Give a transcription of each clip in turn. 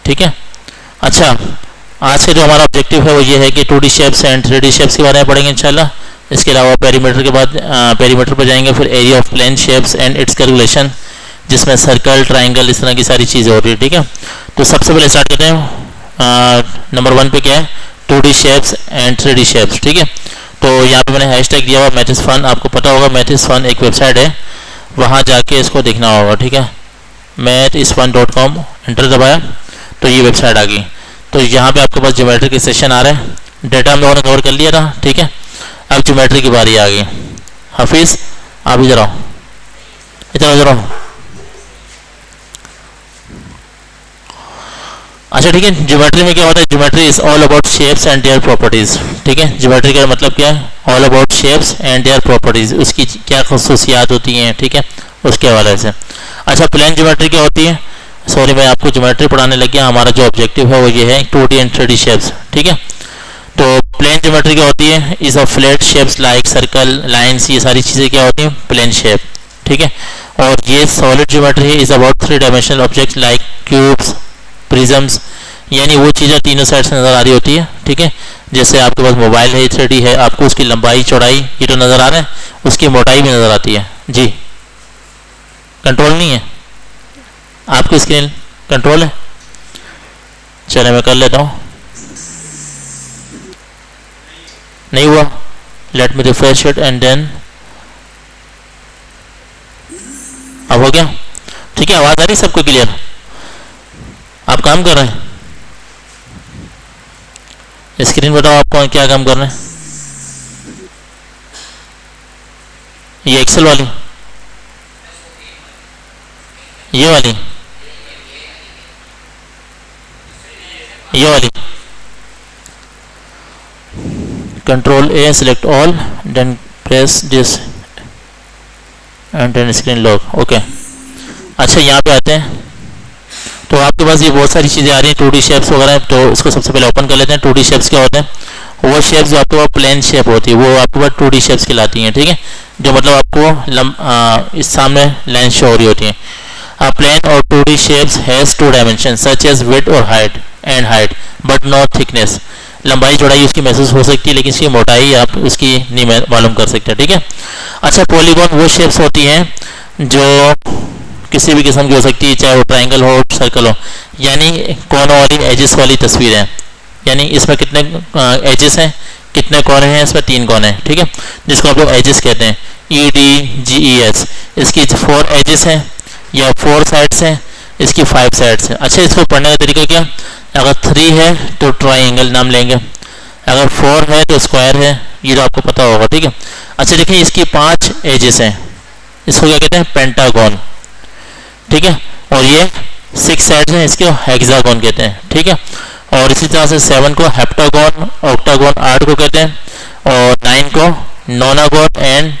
ठीक है। अच्छा, आज का जो हमारा ऑब्जेक्टिव है वो ये है कि 2D shapes and 3D shapes के बारे में पढ़ेंगे इंशाल्लाह। इसके अलावा पेरीमीटर के बाद पेरीमीटर पर जाएंगे, फिर area of plane shapes and its calculation, जिसमें सर्कल, ट्राइंगल, इस तरह की सारी चीज़ें हो रही है। ठीक है, तो सबसे पहले स्टार्ट करते हैं। नंबर 1 पे क्या है, 2D shapes and 3D shapes. ठीक है, तो यहाँ पे मैंने हैशटैग दिया हुआ मैथ इज़ फन। आपको पता होगा मैथ इज़ फन एक वेबसाइट है, वहाँ जाके इसको देखना होगा। ठीक है, mathisfun.com एंटर दबाया तो ये वेबसाइट आ गई। तो यहाँ पे आपके पास ज्योमेट्री के सेशन आ रहे हैं। डेटा हम लोगों ने कवर कर लिया था। ठीक है, अब ज्योमेट्री की बारी आ गई। हाफिज़ आप इधर आओ, इधर आओ। अच्छा ठीक है, ज्योमेट्री में क्या होता है, geometry is all about shapes and their properties. ठीक है, ज्योमेट्री का मतलब क्या है, all about shapes and their properties, उसकी क्या खसूसियात होती हैं। ठीक है, उसके हवाले से। अच्छा, प्लेन ज्योमेट्री क्या होती है, सॉरी मैं आपको ज्योमेट्री पढ़ाने लग गया। हमारा जो ऑब्जेक्टिव है वो ये है 2D एंड 3D शेप्स। ठीक है, तो प्लेन ज्योमेट्री क्या होती है, is of flat shapes like circle, lines, ये सारी चीज़ें क्या होती हैं, प्लेन शेप। ठीक है, और ये सॉलिड ज्योमेट्री है, is about 3 dimensional objects like cubes, prisms, यानी वो चीज़ें तीनों साइड से नज़र आ रही होती है। ठीक है, जैसे आपके पास मोबाइल है 3D है, आपको उसकी लंबाई चौड़ाई ये तो नज़र आ रहा है, उसकी मोटाई भी नज़र आती है। जी, कंट्रोल नहीं है आपकी स्क्रीन, कंट्रोल है, चले मैं कर लेता हूँ। नहीं हुआ, let me refresh it and then, अब हो गया। ठीक है, आवाज़ आ रही सबको क्लियर, आप काम कर रहे हैं, स्क्रीन बताओ आपको क्या काम कर रहे हैं। ये एक्सेल वाली, ये वाली, ये वाली, control A, select all, then press this and then screen lock. Okay, अच्छा यहाँ पे आते हैं, तो आपके पास ये बहुत सारी चीज़ें आ रही हैं 2D शेप्स वगैरह। तो इसको सबसे पहले ओपन कर लेते हैं। 2D शेप्स क्या होते हैं, वो शेप्स जो आपके पास प्लेन शेप होती है वो आपके पास 2D शेप्स कहलाती हैं। ठीक है, जो मतलब आपको इस सामने लाइन शो हो रही होती है। प्लेन और 2D shapes has 2 dimension such as width और height and height but not thickness, लंबाई चौड़ाई उसकी महसूस हो सकती है लेकिन इसकी मोटाई आप उसकी नहीं मालूम कर सकते। ठीक है, अच्छा, पॉलीगॉन वो शेप्स होती हैं जो किसी भी किस्म की हो सकती है, चाहे वो ट्राइंगल हो, सर्कल हो, यानी कोनों वाली, एजेस वाली तस्वीर है। यानी इसमें कितने एजेस हैं, कितने कोने हैं, इसमें 3 कोने हैं। ठीक है, जिसको आप लोग एजेस कहते हैं, EDGES। इसकी 4 एजेस हैं या 4 साइड्स हैं, इसकी 5 साइड्स हैं। अच्छा, इसको पढ़ने का तरीका क्या, अगर 3 है तो ट्राइंगल नाम लेंगे, अगर 4 है तो स्क्वायर है, ये तो आपको पता होगा। ठीक है, अच्छा देखिए, इसकी 5 एजेस हैं, इसको क्या कहते हैं, पेंटागन। ठीक है, और ये 6 साइड्स हैं, इसको हेक्सागन कहते हैं। ठीक है, और इसी तरह से 7 को हेप्टागन, ऑक्टागन 8 को कहते हैं, और 9 को नोनागन एंड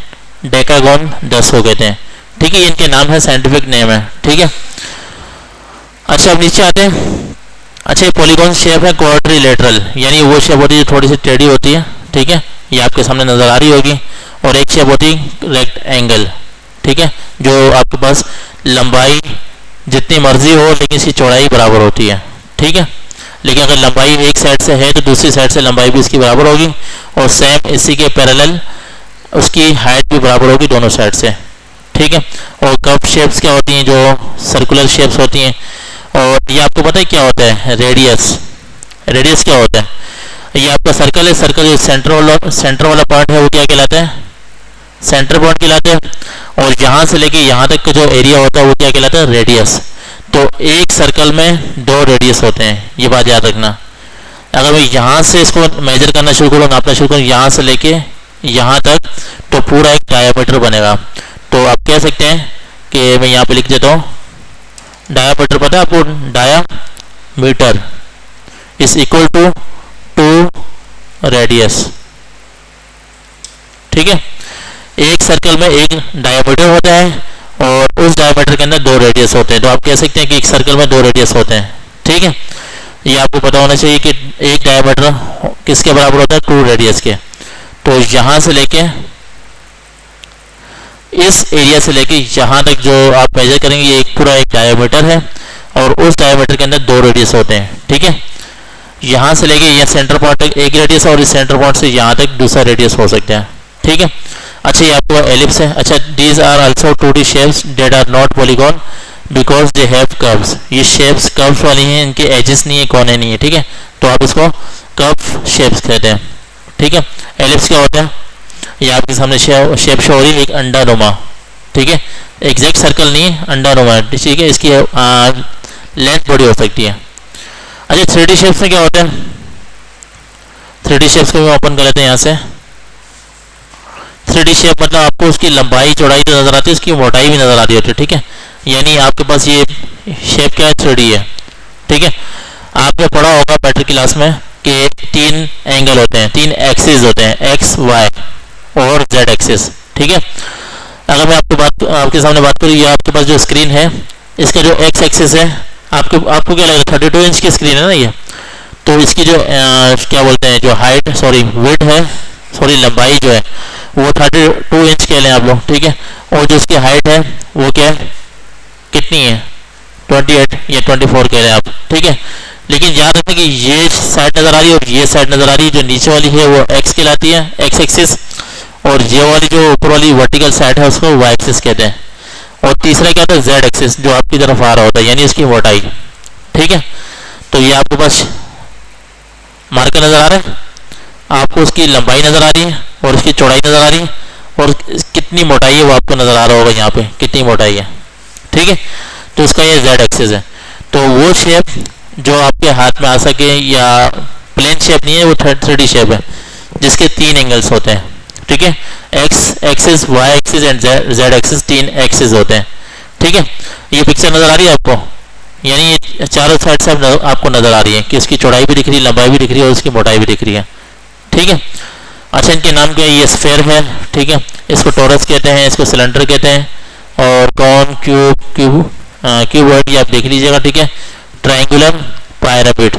डेकागन 10 को कहते हैं। ठीक है, इनके नाम है, साइंटिफिक नेम है। ठीक है, अच्छा अब नीचे आते हैं। अच्छा, ये पॉलीगॉन शेप है क्वाड्रिलेटरल, यानी वो शेप होती है जो थोड़ी सी टेढ़ी होती है। ठीक है, ये आपके सामने नज़र आ रही होगी। और एक शेप होती है रेक्टेंगल। ठीक है, जो आपके पास लंबाई जितनी मर्जी हो लेकिन इसकी चौड़ाई बराबर होती है। ठीक है, लेकिन अगर लंबाई एक साइड से है तो दूसरी साइड से लंबाई भी इसकी बराबर होगी, और सेम इसी के पैरेलल उसकी हाइट भी बराबर होगी दोनों साइड से। ठीक है, और कर्व शेप्स क्या होती हैं, जो सर्कुलर शेप्स होती हैं। और ये आपको पता है क्या होता है, रेडियस। रेडियस क्या होता है, ये आपका सर्कल है, सर्कल जो सेंटर वाला पार्ट है वो क्या कहलाता है, सेंटर पॉइंट कहलाता है। और यहाँ से लेके यहाँ तक का जो एरिया होता है वो क्या कहलाता है, रेडियस। तो एक सर्कल में 2 रेडियस होते हैं, ये बात याद रखना। अगर मैं यहाँ से इसको मेजर करना शुरू करूँ, नापना शुरू करूँ, यहाँ से लेके यहाँ तक, तो पूरा एक डायामीटर बनेगा। तो आप कह सकते हैं कि मैं यहाँ पे लिख देता हूँ, डायामीटर पता है आपको, diameter is equal to 2 radius. ठीक है, एक सर्कल में एक डायामीटर होता है और उस डायामीटर के अंदर 2 रेडियस होते हैं। तो आप कह सकते हैं कि एक सर्कल में 2 रेडियस होते हैं। ठीक है, ये आपको पता होना चाहिए कि एक डायामीटर किसके बराबर होता है, 2 रेडियस के। तो यहाँ से लेके इस एरिया से लेके यहाँ तक जो आप मेजर करेंगे, ये एक पूरा एक डायामीटर है। और उस डायमीटर के अंदर 2 रेडियस होते हैं, ठीक है। यहाँ से लेके ये सेंटर पॉइंट तक एक रेडियस और इस सेंटर पॉइंट से यहाँ तक दूसरा रेडियस हो सकता है, ठीक है। अच्छा, ये आपको एलिप्स है। अच्छा, these are also 2D shapes that are not polygon because they have curves. ये शेप्स कर्व्स वाली हैं, इनके एजेस नहीं है, कोने नहीं है, ठीक है। तो आप इसको कर्व शेप्स कहते हैं, ठीक है। एलिप्स क्या होता है? ये आपके सामने शेप शो हो रही है, एक अंडानुमा, ठीक है। एग्जैक्ट सर्कल नहीं है, अंडानुमा, ठीक है। इसकी लेंथ बड़ी हो सकती है। अच्छा, 3D शेप्स में क्या होता है? 3D शेप्स को भी ओपन कर लेते हैं यहाँ से। 3D शेप मतलब आपको उसकी लंबाई चौड़ाई तो नजर आती है, उसकी मोटाई भी नजर आती है, ठीक है। यानी आपके पास ये शेप क्या है? 3D है, ठीक है। आपने पढ़ा होगा मैट्रिक क्लास में कि 3 एंगल होते हैं, 3 एक्सिस होते हैं, एक्स, वाई और जेड एक्सिस, ठीक है। अगर मैं आपके सामने बात करूँ, ये आपके पास जो स्क्रीन है, इसका जो एक्स एक्सिस है, आपको क्या लग रहा है? 32 इंच की स्क्रीन है ना ये। तो इसकी जो क्या बोलते हैं, जो हाइट विड्थ है, लंबाई जो है वो 32 इंच कह लें आप लोग, ठीक है। और जो उसकी हाइट है वो क्या है, कितनी है? 28 या 24 कह रहे हैं आप, ठीक है। लेकिन याद रखें कि ये साइड नजर आ रही है और ये साइड नजर आ रही है, जो नीचे वाली है वो एक्स कहलाती है, एक्स एक्सिस, और ये वाली जो ऊपर वाली वर्टिकल साइड है उसको वाई एक्सिस कहते हैं। और तीसरा क्या होता है? जेड एक्सिस, जो आपकी तरफ आ रहा होता है, यानी इसकी मोटाई, ठीक है। तो ये आपके पास मार्कर नजर आ रहा है, आपको उसकी लंबाई नजर आ रही है और उसकी चौड़ाई नजर आ रही है और कितनी मोटाई है वो आपको नजर आ रहा होगा यहाँ पे, कितनी मोटाई है, ठीक है। तो इसका ये जेड एक्सिस है। तो वो शेप जो आपके हाथ में आ सके, या प्लेन शेप नहीं है, वो 3D शेप है जिसके 3 एंगल्स होते हैं, ठीक है। X axis, Y axis and Z axis, 3 axis होते हैं, ठीक है। ये पिक्चर नजर आ रही है आपको, यानी ये चारों साइड से आपको नजर आ रही है कि इसकी चौड़ाई भी दिख रही है, लंबाई भी दिख रही है और इसकी मोटाई भी दिख रही है, ठीक है। अच्छा, इनके नाम क्या है? ये स्फेयर है, ठीक है। इसको टोरस कहते हैं, इसको सिलेंडर कहते हैं, और कॉन, क्यूबॉइड ये आप देख लीजिएगा, ठीक है। ट्रायंगुलर, पिरामिड,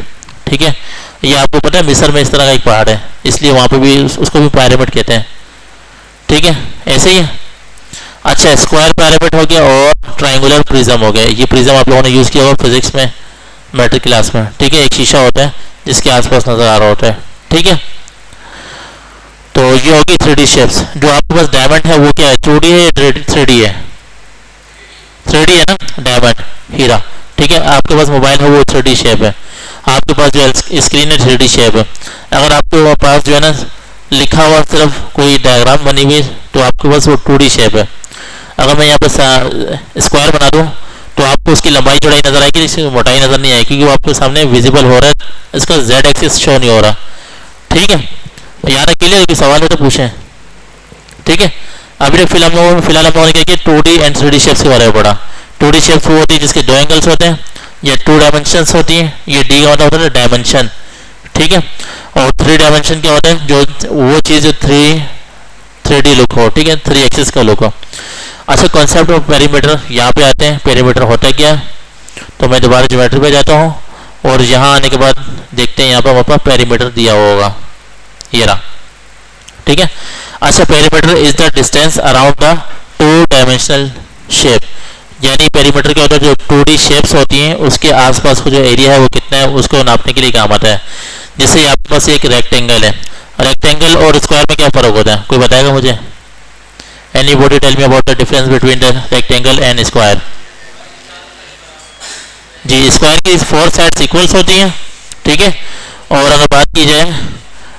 ठीक है। ये आपको पता है मिस्र में इस तरह का एक पहाड़ है, इसलिए वहाँ पे भी उसको भी पिरामिड कहते हैं, ठीक है। ऐसे ही है। अच्छा, स्क्वायर पिरामिड हो गया और ट्रायंगुलर प्रिज्म हो गया। ये प्रिज्म आप लोगों ने यूज़ किया होगा फिजिक्स में, मैट्रिक क्लास में, ठीक है। एक शीशा होता है जिसके आसपास नजर आ रहा होता है, ठीक है। तो ये होगी 3D शेप्स। जो आपके पास डायमंड है वो क्या है? 2D है या 3D है? 3D है ना, डायमंड, हीरा, ठीक है। आपके पास मोबाइल है वो 3D शेप है, आपके पास जो स्क्रीन है 3D शेप है। अगर आपके पास जो है ना लिखा हुआ सिर्फ कोई डायग्राम बनी हुई तो आपके पास वो 2D शेप है। अगर मैं यहाँ पे स्क्वायर बना दूँ तो आपको उसकी लंबाई चौड़ाई नजर आएगी, इसकी मोटाई नजर नहीं आएगी, क्योंकि वो आपके सामने विजिबल हो रहा है, इसका जेड एक्सिस शो नहीं हो रहा, ठीक है। यहाँ तक क्लियर है? कि सवाल हो तो पूछें, ठीक है। अभी फिलहाल हम लोगों ने क्या किया? 2D एंड 3D शेप्स के बारे में पढ़ा। 2D शेप्स वो होती है जिसके 2 एंगल्स होते हैं, या 2 डायमेंशंस होती हैं, ये डी का मतलब होता है डायमेंशन, ठीक है। और 3 डायमेंशन क्या होता है? जो वो चीज़ 3D लुक हो, ठीक है, 3 एक्सिस का लुक हो। अच्छा, कॉन्सेप्ट ऑफ पेरीमीटर यहाँ पे आते हैं। पेरीमीटर होता है क्या? तो मैं दोबारा ज्योमेट्री पे जाता हूँ और यहाँ आने के बाद देखते हैं यहाँ पर हमारे पास पेरीमीटर दिया होगा, ये रहा, ठीक है। अच्छा, perimeter is the distance around the 2 dimensional shape, यानी पेरीमीटर क्या होता है? जो 2D शेप्स होती हैं उसके आसपास का जो एरिया है वो कितना है उसको नापने के लिए काम आता है। जैसे आपके पास एक रेक्टेंगल है, रेक्टेंगल और स्क्वायर में क्या फर्क होता है? कोई बताएगा मुझे? Anybody tell me about the difference between the rectangle and square? जी, स्क्वायर की 4 साइड्स इक्वल्स होती हैं, ठीक है। और अगर बात की जाए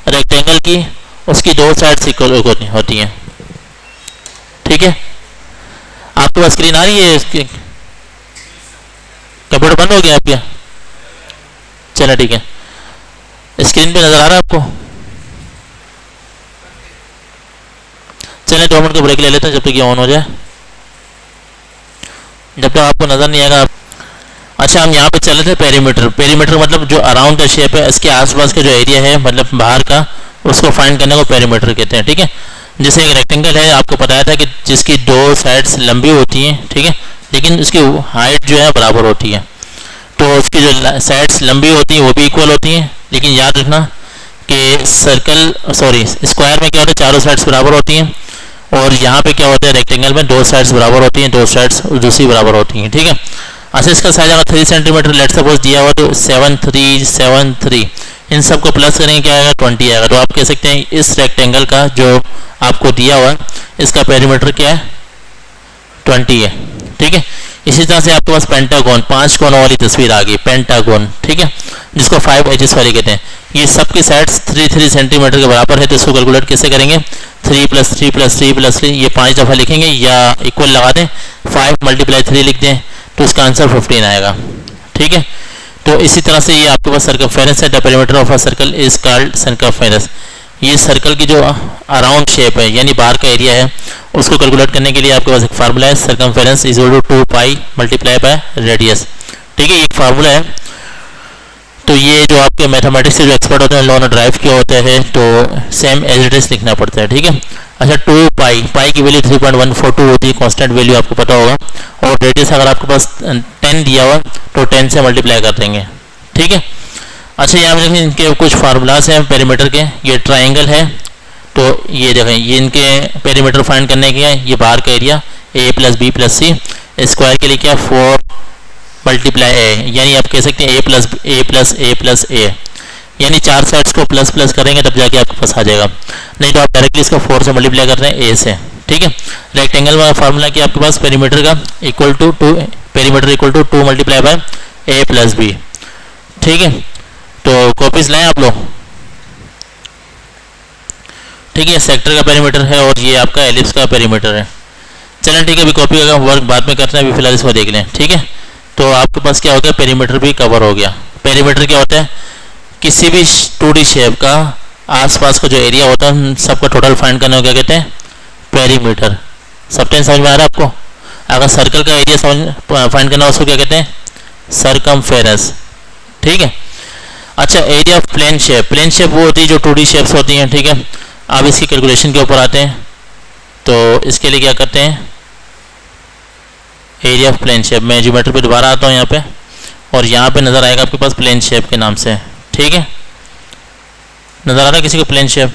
रेक्टेंगल की, उसकी 2 साइड्स इक्वल होती हैं, ठीक है। आपके पास स्क्रीन आ रही है? इसकी कंप्यूटर बंद हो गया आपका? चलो ठीक है, स्क्रीन पे नजर आ रहा है आपको? चलिए 2 मिनट का ब्रेक ले लेते हैं जब तक ये ऑन हो जाए, जब तक आपको नजर नहीं आएगा। अच्छा, हम यहाँ पे चले थे पेरीमीटर। पेरीमीटर मतलब जो अराउंड द शेप है, इसके आसपास का जो एरिया है, मतलब बाहर का, उसको फाइंड करने को पेरीमीटर कहते हैं, ठीक है। जैसे एक रेक्टेंगल है, आपको बताया था कि जिसकी 2 साइड्स लंबी होती हैं, ठीक है, लेकिन उसकी हाइट जो है बराबर होती है। तो उसकी जो साइड्स लंबी होती हैं वो भी इक्वल होती हैं, लेकिन याद रखना कि स्क्वायर में क्या होता है? चारों साइड्स बराबर होती हैं, और यहाँ पे क्या होता है? रेक्टेंगल में 2 साइड्स बराबर होती हैं, 2 साइड्स दूसरी बराबर होती हैं, ठीक है। अच्छा इसका साइज अगर 3 सेंटीमीटर लेट सपोज दिया हुआ तो 7 3 7 3 इन सबको प्लस करेंगे क्या आएगा 20 आएगा। तो आप कह सकते हैं इस रेक्टेंगल का जो आपको दिया हुआ इसका पेरीमीटर क्या है 20 है। ठीक है, इसी तरह से आपके पास पेंटागन 5 कोनों वाली तस्वीर आ गई पेंटागन, ठीक है, जिसको 5 एजेस वाली कहते हैं। ये सबकी साइड्स 3 सेंटीमीटर के बराबर है, तो इसको कैलकुलेट कैसे करेंगे 3 + 3 + 3 + 3 ये 5 दफ़ा लिखेंगे या इक्वल लगा दें 5 × 3 लिख दें तो इसका आंसर 15 आएगा। ठीक है, तो इसी तरह से ये आपके पास सर्कमफेरेंस है, the perimeter of a circle is called circumference. ये सर्कल की जो अराउंड शेप है यानी बाहर का एरिया है उसको कैलकुलेट करने के लिए आपके पास एक फार्मूला है circumference is equal to 2 pi multiply by radius. ठीक है, एक फार्मूला है। तो ये जो आपके मैथमेटिक्स से जो एक्सपर्ट होते हैं उन लोगों ने ड्राइव किया होता है तो सेम एज इट इज लिखना पड़ता है। ठीक है, अच्छा 2 पाई की वैल्यू 3.142 होती है, कांस्टेंट वैल्यू आपको पता होगा, और रेडियस अगर आपके पास 10 दिया हुआ तो 10 से मल्टीप्लाई कर देंगे। ठीक है, अच्छा यहाँ पे देखें इनके कुछ फार्मूलाज हैं पेरीमीटर के। ये ट्राइंगल है तो ये देखें ये इनके पेरीमीटर फाइंड करने के हैं, ये बाहर का area a + b + c, square के लिए क्या 4 × a, यानी आप कह सकते हैं a+a+a+a, यानी 4 साइड्स को प्लस प्लस करेंगे तब जाके आपके पास आ जाएगा, नहीं तो आप डायरेक्टली इसको 4 से मल्टीप्लाई कर रहे हैं a से। ठीक है, रेक्टेंगल में फार्मूला क्या आपके पास पेरीमीटर का equal to 2 perimeter = 2 × a + b। ठीक है, तो कॉपीज लाएं आप लोग। ठीक है, सेक्टर का पेरीमीटर है और ये आपका एलिप्स का पेरीमीटर है। चलें ठीक है, अभी कॉपी का वर्क बाद में करते हैं, अभी फिलहाल इसको देख लें। ठीक है, तो आपके पास क्या हो गया पेरीमीटर भी कवर हो गया। पेरीमीटर क्या होता है किसी भी 2D शेप का आसपास का जो एरिया होता है सबका टोटल फाइंड करने को क्या कहते हैं पेरीमीटर। सब टेंस समझ में आ रहा है आपको? अगर सर्कल का एरिया फाइंड करना हो उसको क्या कहते हैं सर्कमफेरेंस। ठीक है, अच्छा एरिया ऑफ प्लेन शेप वो होती है जो 2D शेप्स होती हैं। ठीक है, अब इसकी कैलकुलेशन के ऊपर आते हैं, तो इसके लिए क्या करते हैं एरिया ऑफ प्लेन शेप। मैं ज्योमेट्री पे दोबारा आता हूँ यहाँ पे, और यहाँ पे नज़र आएगा आपके पास प्लेन शेप के नाम से। ठीक है, नज़र आ रहा है किसी को प्लेन शेप?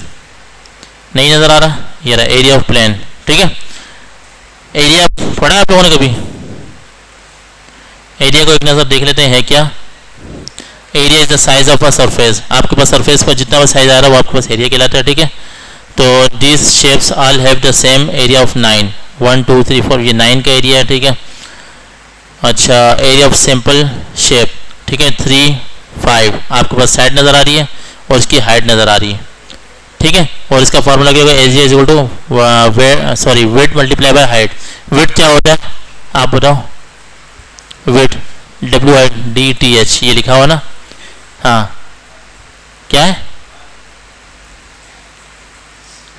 नहीं नज़र आ रहा, ये रहा एरिया ऑफ प्लेन। ठीक है, एरिया पढ़ा है आप लोगों ने कभी? एरिया को एक नज़र देख लेते हैं, है क्या? Area is the size of a surface. आपके पास सरफेस पर जितना भी साइज आ रहा है वो आपके पास एरिया कहलाता है। ठीक है, तो this shapes all have the same area of 9 1 2 3 4 ये 9 का एरिया है। ठीक है, अच्छा एरिया ऑफ सिंपल शेप। ठीक है 3 5 आपके पास साइड नज़र आ रही है और इसकी हाइट नज़र आ रही है। ठीक है, और इसका फार्मूला क्या होगा area is equal to width multiply by height. Width क्या होता है आप बताओ? विड्थ WIDTH ये लिखा हुआ ना, हाँ क्या है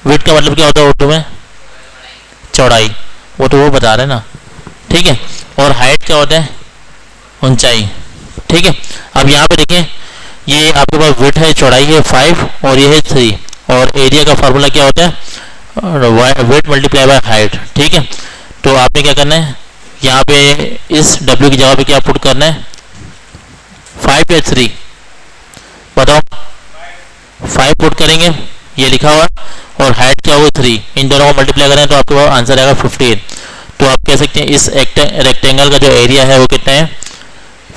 विड्थ का मतलब क्या होता है उर्दू में? चौड़ाई, वो तो वो बता रहे ना। ठीक है, और हाइट क्या होता है? ऊंचाई। ठीक है, अब यहाँ पे देखें ये आपके पास विड्थ है चौड़ाई है 5 और ये है 3, और एरिया का फार्मूला क्या होता है विड्थ मल्टीप्लाई बाय हाइट। ठीक है, तो आपने क्या करना है यहाँ पे इस W की जगह पे क्या पुट करना है 5 या 3 बताओ? 5 पुट करेंगे ये लिखा हुआ, और हाइट क्या हुआ 3, इन दोनों को मल्टीप्लाई करें तो आपके पास आंसर आएगा 15। तो आप कह सकते हैं इस रेक्टेंगल का जो एरिया है वो कितना है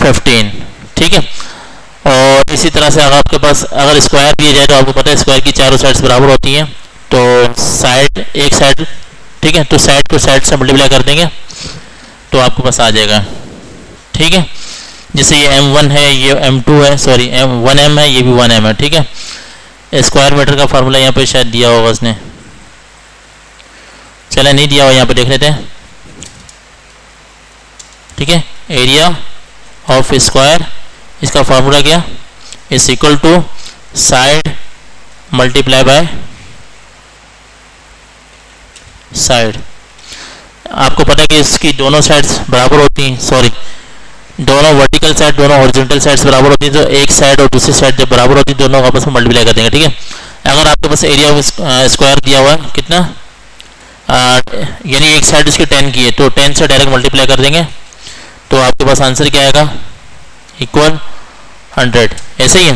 15। ठीक है, और इसी तरह से अगर आपके पास अगर स्क्वायर दिया जाए तो आपको पता है स्क्वायर की चारों साइड्स बराबर होती हैं, तो साइड एक साइड ठीक है तो साइड को साइड से मल्टीप्लाई कर देंगे तो आपके पास आ जाएगा। ठीक है, जैसे ये M1 है ये M2 है, सॉरी 1M है ये भी 1M है। ठीक है, स्क्वायर मीटर का फार्मूला यहाँ पे शायद दिया होगा उसने, चले नहीं दिया हुआ यहाँ पे देख लेते हैं। ठीक है, एरिया ऑफ स्क्वायर इसका फार्मूला क्या is equal to side multiply by side. आपको पता है कि इसकी दोनों साइड्स बराबर होती हैं, सॉरी दोनों वर्टिकल साइड दोनों हॉरिजॉन्टल साइड्स बराबर होती हैं, तो एक साइड और दूसरी साइड जब बराबर होती है दोनों को आपस में मल्टीप्लाई कर देंगे। ठीक है, अगर आपके पास एरिया ऑफ स्क्वायर दिया हुआ है कितना यानी एक साइड इसकी 10 की है तो 10 से डायरेक्ट मल्टीप्लाई कर देंगे तो आपके पास आंसर क्या आएगा इक्वल 100। ऐसे ही है,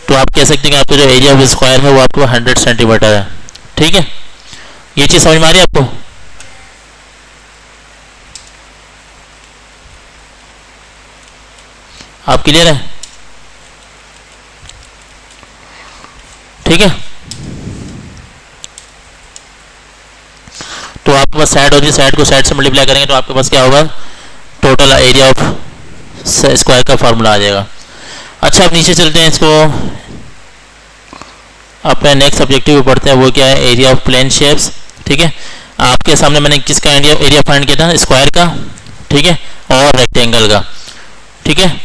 तो आप कह सकते हैं कि आपका जो एरिया ऑफ स्क्वायर है वो आपको 100 सेंटीमीटर है। ठीक है, ये चीज़ समझ में आ रही है आपको? आप क्लियर है? ठीक है, तो आपके पास साइड होगी, साइड को साइड से मल्टीप्लाई करेंगे तो आपके पास क्या होगा, टोटल एरिया ऑफ स्क्वायर का फार्मूला आ जाएगा। अच्छा, अब नीचे चलते हैं, इसको अपने नेक्स्ट ऑब्जेक्टिव पे पढ़ते हैं, वो क्या है, एरिया ऑफ प्लेन शेप्स। ठीक है, आपके सामने मैंने किसका एरिया फाइंड किया था, स्क्वायर का, ठीक है, और रेक्टेंगल का। ठीक है,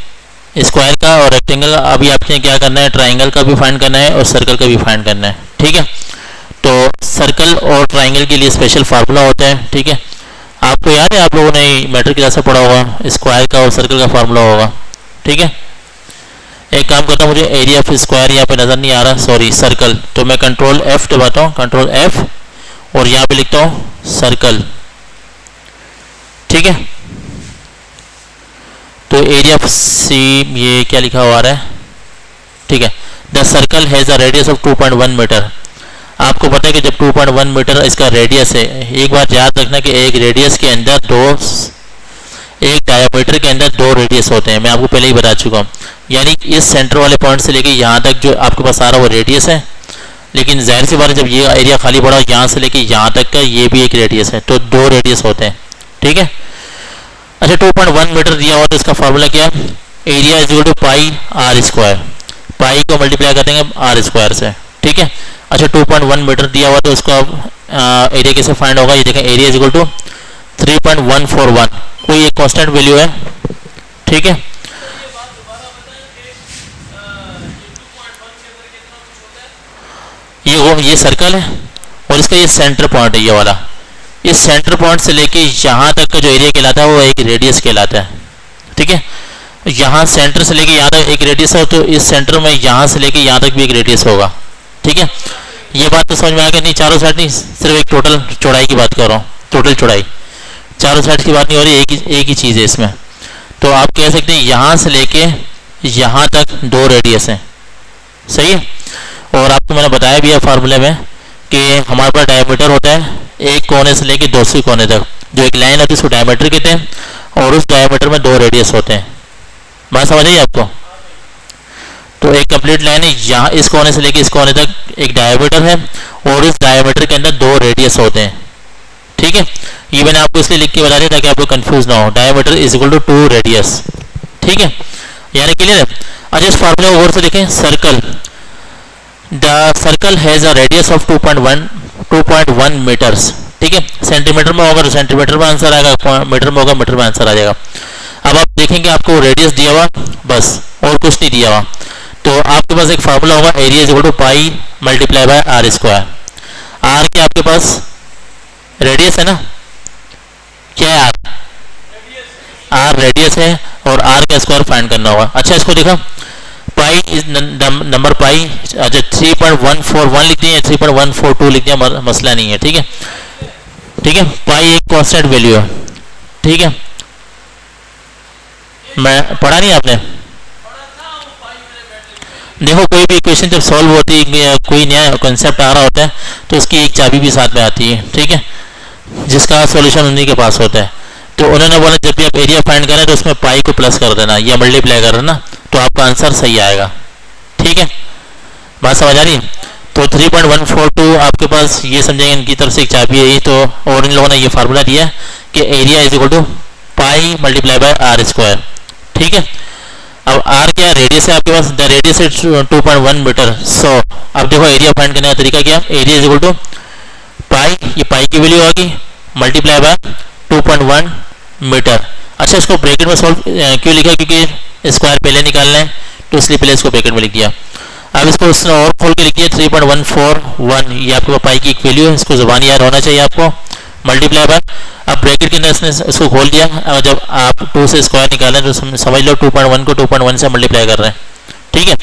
स्क्वायर का और रेक्टेंगल का। अभी आपने क्या करना है, ट्राइंगल का भी फाइंड करना है और सर्कल का भी फाइंड करना है। ठीक है, तो सर्कल और ट्राइंगल के लिए स्पेशल फार्मूला होता है। ठीक है, आपको याद है, आप लोगों ने मैट्रिक क्लास में पढ़ा होगा, स्क्वायर का और सर्कल का फार्मूला होगा। ठीक है, एक काम करता हूँ, मुझे एरिया ऑफ स्क्वायर यहाँ पे नज़र नहीं आ रहा, सॉरी सर्कल, तो मैं कंट्रोल F दबाता हूँ, कंट्रोल F, और यहाँ पे लिखता हूँ सर्कल। ठीक है, तो एरिया ऑफ सी, ये क्या लिखा हुआ आ रहा है, ठीक है, the circle has a radius of 2.1 metre. आपको पता है कि जब 2.1 मीटर इसका रेडियस है, एक बात याद रखना कि एक रेडियस के अंदर एक डायमीटर के अंदर दो रेडियस होते हैं, मैं आपको पहले ही बता चुका हूँ। यानी इस सेंटर वाले पॉइंट से लेके यहाँ तक जो आपके पास आ रहा वो रेडियस है, लेकिन जाहिर सी बात है जब ये एरिया खाली पड़ा यहाँ से लेके यहाँ तक का ये भी एक रेडियस है, तो दो रेडियस होते हैं। ठीक है, अच्छा 2.1 मीटर दिया हुआ तो इसका फार्मूला क्या है, area is equal to pi R square, pi को मल्टीप्लाई कर देंगे आर स्क्वायर से। ठीक है, अच्छा 2.1 मीटर दिया हुआ तो उसका एरिया कैसे फाइंड होगा, ये देखें, एरिया इज इक्वल टू 3.141, कोई एक कांस्टेंट वैल्यू है। ठीक है, ये सर्कल है और इसका ये सेंटर पॉइंट है, ये वाला, इस सेंटर पॉइंट से लेके यहाँ तक का जो एरिया कहलाता है वो एक रेडियस कहलाता है। ठीक है, यहाँ सेंटर से लेके यहाँ तक एक रेडियस है, तो इस सेंटर में यहाँ से लेके यहाँ तक भी एक रेडियस होगा। ठीक है, ये बात तो समझ में आ गई, नहीं चारों साइड नहीं, सिर्फ एक टोटल चौड़ाई की बात कर रहा हूँ, टोटल चौड़ाई, चारों साइड की बात नहीं हो रही, एक ही चीज़ है इसमें। तो आप कह सकते हैं यहाँ से लेके यहाँ तक दो रेडियस हैं, सही है। और आपको मैंने बताया भी है फार्मूले में कि हमारे पास डायमीटर होता है एक कोने से लेके दूसरे कोने तक, जो एक लाइन होती है उसको डायमीटर कहते हैं, और उस डायमीटर में दो रेडियस होते हैं। बात समझ आई आपको? तो एक कंप्लीट लाइन है, यहाँ इस कोने से लेके इस कोने तक एक डायमीटर है और इस डायमीटर के अंदर दो रेडियस होते हैं। ठीक है, ये मैंने आपको इसलिए लिख के बता दिया ताकि आप लोग कंफ्यूज ना हो, diameter is equal to 2 radius. ठीक है, यानी क्लियर है। अच्छा, इस फार्मूले को और से लिखें, circle, the circle has a radius of 2.1 metres. ठीक है, सेंटीमीटर में होगा तो सेंटीमीटर में आंसर आएगा, मीटर में होगा मीटर में आंसर आ जाएगा। अब आप देखेंगे आपको रेडियस दिया हुआ बस, और कुछ नहीं दिया हुआ, तो आपके पास एक फार्मूला होगा, area is equal to pi multiply by r square. R के आपके पास रेडियस है ना, क्या है आर रेडियस है, और आर का स्क्वायर फाइंड करना होगा। अच्छा, इसको देखा, पाई इज नंबर पाई, अच्छा 3.141 लिख दिए, 3.142 लिख दिया, मसला नहीं है। ठीक है, ठीक है, पाई एक कांस्टेंट वैल्यू है। ठीक है, मैं पढ़ा नहीं आपने, देखो कोई भी इक्वेशन जब सॉल्व होती है, कोई नया कॉन्सेप्ट आ रहा होता है तो उसकी एक चाबी भी साथ में आती है। ठीक है, जिसका सॉल्यूशन उन्हीं के पास होता है। तो उन्होंने बोला जब भी आप एरिया फाइंड करें तो उसमें पाई को प्लस कर देना या मल्टीप्लाई कर देना, तो आपका आंसर सही आएगा। ठीक है, बात समझ आ रही है? तो 3.142 आपके पास, ये समझेंगे इनकी तरफ से एक चाबी है। तो और इन लोगों ने ये फार्मूला दिया है कि area is equal to pi multiply by r square. ठीक है, अब आर क्या रेडियस है आपके पास, the radius is 2.1 metre. So अब देखो एरिया फाइंड करने का तरीका क्या, area is equal to pi, ये पाई की वैल्यू होगी, मल्टीप्लाई बाय 2.1 मीटर। अच्छा, इसको ब्रैकेट में सॉल्व क्यों लिखा, क्योंकि स्क्वायर पहले निकालना है तो इसलिए पहले इसको ब्रैकेट में लिख दिया। अब इसको उसने और खोल के लिखिए 3.141, ये आपके पाई की एक वैल्यू है, इसको जुबान याद होना चाहिए आपको, मल्टीप्लाई बाय, अब ब्रैकेट के अंदर इसने इसको खोल दिया। अब जब आप 2 से स्क्वायर निकालें तो समझ लो 2.1 को 2.1 से मल्टीप्लाई कर रहे हैं। ठीक है,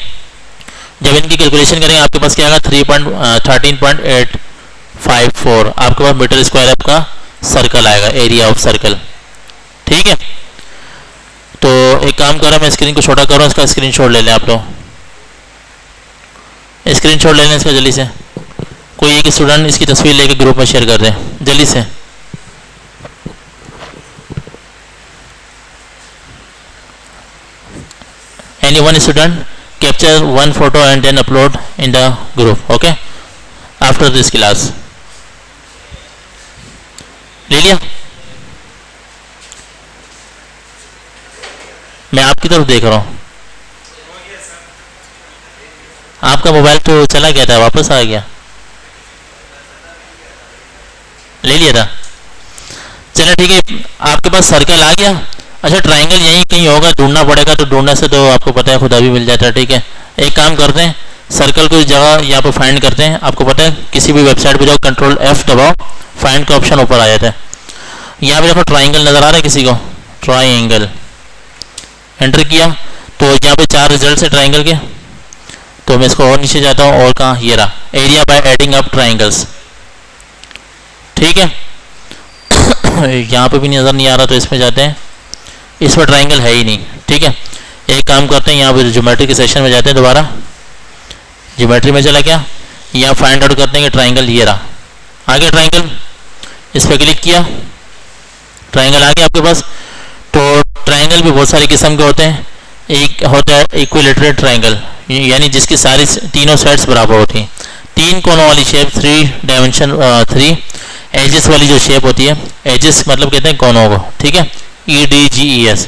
जब इनकी कैलकुलेशन करेंगे आपके पास क्या आएगा, 13.854 आपके पास मीटर स्क्वायर आपका सर्कल आएगा, एरिया ऑफ सर्कल। ठीक है, तो एक काम कर रहा मैं स्क्रीन को छोटा कर रहा हूँ, इसका स्क्रीनशॉट ले लें आप लोग, स्क्रीनशॉट ले लें इसका जल्दी से, कोई एक स्टूडेंट इसकी तस्वीर लेके ग्रुप में शेयर कर दें जल्दी से। Any one student capture one photo and then upload in the group. Okay, after this class. ले लिया? मैं आपकी तरफ देख रहा हूँ. आपका मोबाइल तो चला गया था, वापस आ गया. ले लिया था. चलो ठीक है, आपके पास सर्कल आ गया. अच्छा, ट्राइंगल यहीं कहीं होगा, ढूंढना पड़ेगा. तो ढूंढने से तो आपको पता है खुदा भी मिल जाता है. ठीक है, एक काम करते हैं, सर्कल को जगह यहाँ पे फाइंड करते हैं. आपको पता है किसी भी वेबसाइट पे जाओ, कंट्रोल F दबाओ, फाइंड का ऑप्शन ऊपर आ जाता है. यहाँ पे देखो ट्राइंगल नज़र आ रहा है किसी को? ट्राइंगल एंटर किया तो यहाँ पे 4 रिजल्ट है ट्राइंगल के. तो मैं इसको और नीचे जाता हूँ, और कहाँ, ये रहा, area by adding up triangles. ठीक है, यहाँ पे भी नज़र नहीं आ रहा, तो इसमें जाते हैं. इस पर ट्राइंगल है ही नहीं. ठीक है, एक काम करते हैं, यहाँ पे ज्योमेट्री के सेक्शन में जाते हैं. दोबारा ज्योमेट्री में चला गया, यहाँ फाइंड आउट करते हैं कि ट्राइंगल ये रहा. आ गया ट्राइंगल, इस पर क्लिक किया, ट्राइंगल आ गया आपके पास. तो ट्राइंगल भी बहुत सारे किस्म के होते हैं. एक होता है इक्विलेटरल ट्राइंगल, यानी जिसकी सारी तीनों साइड्स बराबर होती हैं. 3 कोनों वाली शेप, 3 डायमेंशन, 3 एजेस वाली जो शेप होती है, एजेस मतलब कहते हैं कोनों को. ठीक है, EDGES,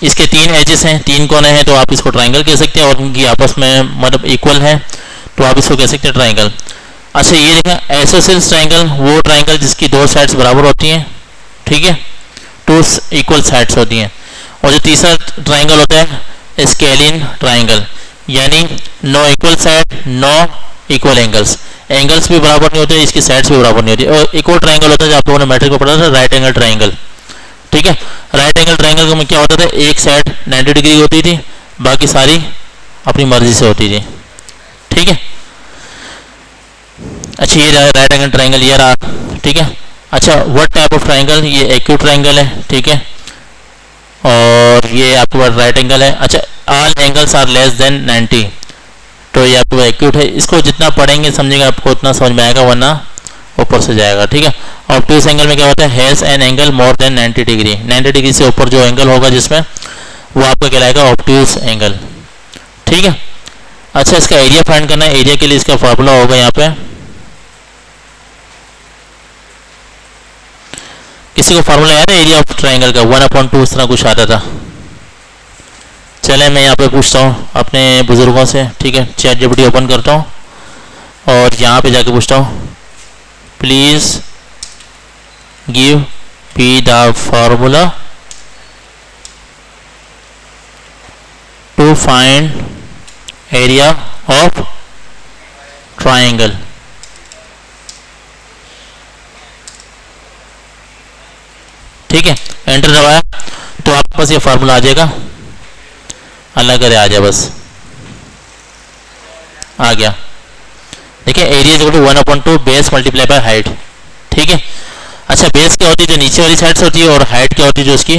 इसके 3 एजेस हैं, 3 कोने हैं, तो आप इसको ट्राइंगल कह सकते हैं. और उनकी आपस में मतलब इक्वल है, तो आप इसको कह सकते हैं ट्राइंगल. अच्छा, ये देखें आइसोसेलेस ट्राइंगल, वो ट्राइंगल जिसकी 2 साइड्स बराबर होती हैं. ठीक है, 2 इक्वल साइड्स होती हैं. और जो तीसरा ट्राइंगल होता है स्केलिन ट्राइंगल, यानी no equal side, no equal angles. Angles भी बराबर नहीं होते, इसकी साइड्स भी बराबर नहीं होती. और एक और ट्राइंगल होता है जो आप लोगों ने मैट्रिक को पढ़ा था, राइट एंगल ट्राइंगल. ठीक है, राइट एंगल ट्राइंगल में क्या होता था, एक साइड 90 डिग्री होती थी, बाकी सारी अपनी मर्जी से होती थी. ठीक है, अच्छा ये राइट एंगल ट्राइंगल ये रहा. ठीक है, अच्छा व्हाट टाइप ऑफ ट्राइंगल, ये एक्यूट ट्राइंगल है. ठीक है, और ये आपके पास राइट एंगल है. अच्छा, all angles are less than 90, तो ये आपको एक्यूट है. इसको जितना पढ़ेंगे समझेगा आपको उतना समझ में आएगा, वरना ऊपर से जाएगा. ठीक है, ऑब्ट्यूज एंगल में क्या होता है, has an angle more than 90 degree. 90 degree से ऊपर जो एंगल होगा जिसमें, वो आपका कहलाएगा ऑब्ट्यूज एंगल. ठीक है, अच्छा इसका एरिया फाइंड करना है. एरिया के लिए इसका फॉर्मूला होगा यहाँ पे, किसी को फार्मूला याद है एरिया ऑफ ट्राइंगल का? 1/2 इस तरह कुछ आता था. चले मैं यहाँ पे पूछता हूँ अपने बुजुर्गों से. ठीक है, ChatGPT ओपन करता हूँ और यहाँ पे जाके पूछता हूँ, please give me the formula to find area of triangle. ठीक है, एंटर दबाया तो आपके पास ये फार्मूला आ जाएगा. अल्लाह करे आ जाए, बस आ गया. देखिए area equal to 1/2 base multiply by height. ठीक है, अच्छा बेस क्या होती है, जो नीचे वाली साइड से होती है, और हाइट क्या होती है, जो उसकी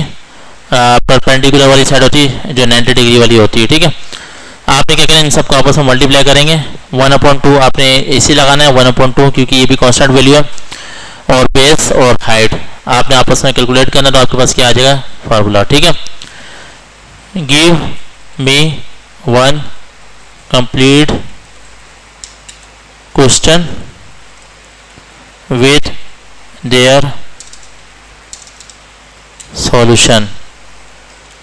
परपेंडिकुलर वाली साइड होती है, जो 90 डिग्री वाली होती है. ठीक है, आपने क्या करना है, इन सबको आपस में मल्टीप्लाई करेंगे. 1/2 आपने AC लगाना है, 1/2 क्योंकि ये भी कांस्टेंट वैल्यू है, और बेस और हाइट आपने आपस में कैलकुलेट करना. तो आपके पास क्या आ जाएगा, फार्मूला. ठीक है, give me one complete question with their solution.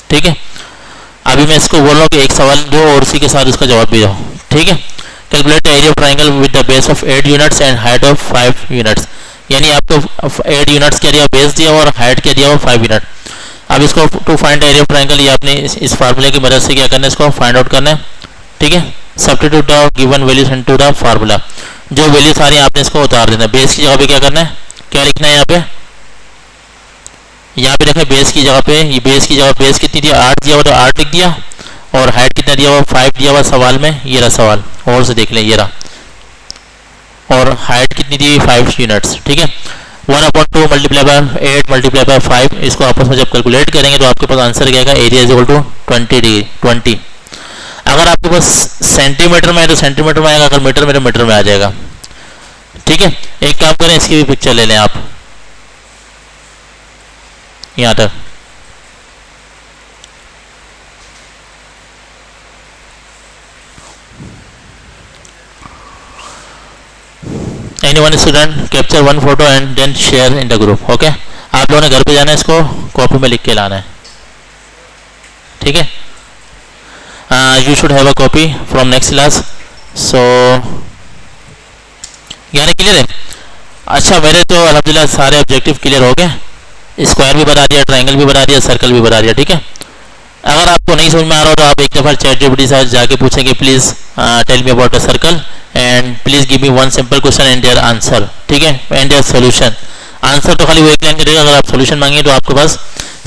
ठीक है, अभी मैं इसको बोल रहा हूँ कि एक सवाल दो और उसी के साथ उसका जवाब भी दो. ठीक है, calculate area of triangle with the base of 8 units and height of 5 units. यानी आपको 8 यूनिट्स के दिया, बेस दिया और हाइट के दिया हुआ 5 यूनिट. अब इसको to find area of triangle, ये आपने इस फार्मूले की मदद से क्या करना है, इसको फाइंड आउट करना है. ठीक है, substitute the given values into the formula. जो वैल्यू सारी आपने इसको उतार देना है. बेस की जगह पे क्या करना है, क्या लिखना है, यहाँ पे देखें बेस की जगह पे, ये बेस की जगह बेस कितनी दिया, 8 दिया हुआ, तो 8 लिख दिया. और हाइट कितना दिया हुआ, 5 दिया हुआ सवाल में. ये रहा सवाल, और से देख लें, ये रहा. और हाइट कितनी दी, 5 यूनिट्स. ठीक है, 1/2 मल्टीप्लाई बाय 8 मल्टीप्लाई बाय 5, इसको आपस में जब कैलकुलेट करेंगे तो आपके पास आंसर क्या आएगा, area is equal to 20 degree 20. अगर आपके पास सेंटीमीटर में है तो सेंटीमीटर में आएगा, अगर मीटर में तो मीटर में आ जाएगा. ठीक है, एक काम करें, इसकी भी पिक्चर ले लें आप यहाँ तक. Any one student capture one photo and then share in the group. Okay, आप लोगों ने घर पे जाना है, इसको कॉपी में लिख के लाना है, ठीक है। You should have a copy from next class. So यानी क्लियर है। अच्छा, मेरे तो अल्हम्दुलिल्लाह सारे ऑब्जेक्टिव क्लियर हो गए। स्क्वायर भी बता दिया, ट्रायंगल भी बता दिया, सर्कल भी बता दिया, ठीक है। अगर आपको नहीं समझ में आ रहा हो तो आप एक दफ़ा ChatGPT से जाके पूछेंगे please tell me about a circle and please give me one simple question and their answer, ठीक है, एंड देयर सोल्यूशन। आंसर तो खाली वो एक लाइन करेगा, अगर आप सोल्यूशन मांगेंगे तो आपके पास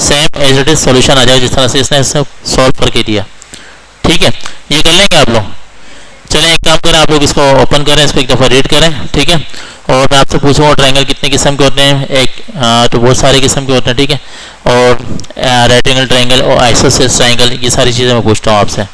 same as it is solution आ जाएगा जिस तरह से इसने सब सॉल्व करके दिया, ठीक है। ये कर लेंगे आप लोग। चलें एक काम करें, आप लोग इसको ओपन करें, इसको एक दफ़ा रीड करें, ठीक है। और मैं आपसे पूछूंगा ट्रायंगल कितने किस्म के होते हैं, एक तो बहुत सारे किस्म के होते हैं, ठीक है। और रेक्टेंगल ट्रायंगल और आइसोसेलेस ट्रायंगल, ये सारी चीज़ें मैं पूछता हूँ आपसे।